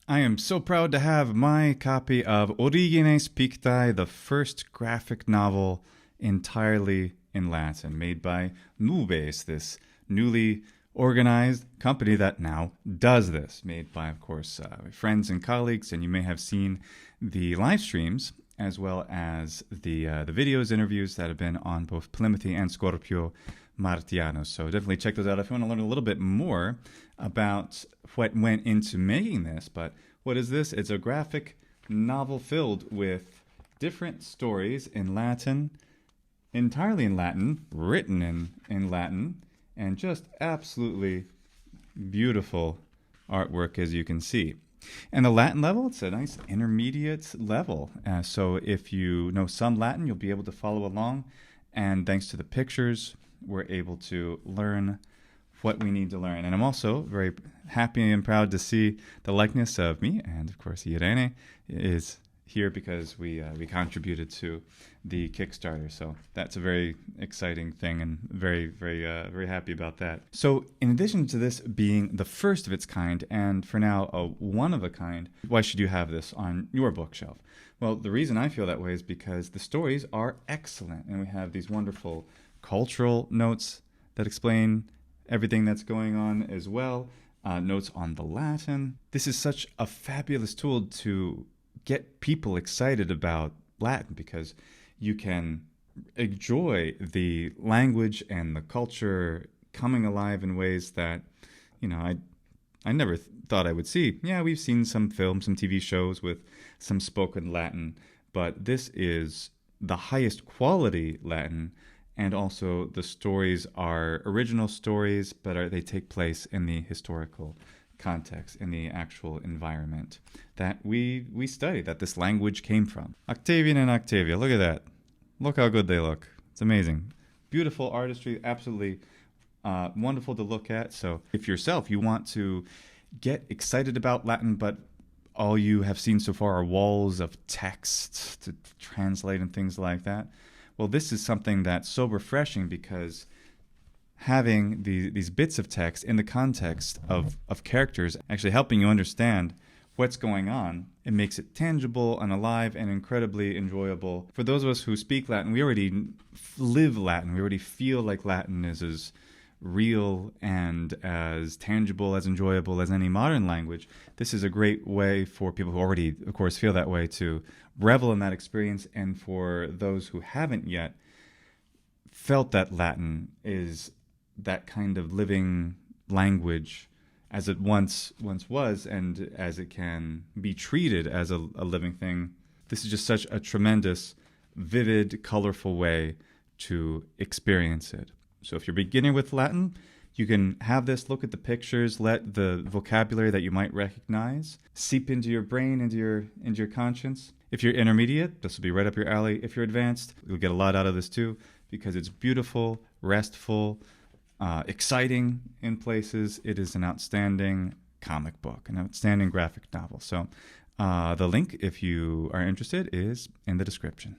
I am so proud to have my copy of Origines Pictae, the first graphic novel entirely in Latin, made by Nubes, this newly organized company that now does this, made by, of course, friends and colleagues. And you may have seen the live streams as well as the videos, interviews that have been on both Plymouth and Scorpio Martiano. So definitely check those out if you want to learn a little bit more about what went into making this. But what is this? It's a graphic novel filled with different stories in Latin, entirely in Latin, written in Latin, and just absolutely beautiful artwork, as you can see. And the Latin level, it's a nice intermediate level. So if you know some Latin, you'll be able to follow along. And thanks to the pictures, we're able to learn what we need to learn. And I'm also very happy and proud to see the likeness of me, and of course Irene is here because we contributed to the Kickstarter. So that's a very exciting thing, and very happy about that. So in addition to this being the first of its kind, and for now a one of a kind, why should you have this on your bookshelf? Well, the reason I feel that way is because the stories are excellent, and we have these wonderful cultural notes that explain everything that's going on as well, notes on the Latin. This is such a fabulous tool to get people excited about Latin, because you can enjoy the language and the culture coming alive in ways that, I never thought I would see. Yeah, we've seen some films, some TV shows with some spoken Latin, but this is the highest quality Latin. And also the stories are original stories, but they take place in the historical context, in the actual environment that we study, that this language came from. Octavian and Octavia, look at that. Look how good they look. It's amazing. Beautiful artistry, absolutely wonderful to look at. So if yourself, you want to get excited about Latin, but all you have seen so far are walls of text to translate and things like that, well, this is something that's so refreshing, because having these bits of text in the context of characters actually helping you understand what's going on, it makes it tangible and alive and incredibly enjoyable. For those of us who speak Latin, we already live Latin. We already feel like Latin is as real and as tangible, as enjoyable as any modern language. This is a great way for people who already, of course, feel that way to revel in that experience, and for those who haven't yet felt that Latin is that kind of living language as it once was, and as it can be treated as a living thing. This is just such a tremendous, vivid, colorful way to experience it. So if you're beginning with Latin, you can have this, look at the pictures, let the vocabulary that you might recognize seep into your brain, into your conscience. If you're intermediate, this will be right up your alley. If you're advanced, you'll get a lot out of this too, because it's beautiful, restful, exciting in places. It is an outstanding comic book, an outstanding graphic novel. So the link, if you are interested, is in the description.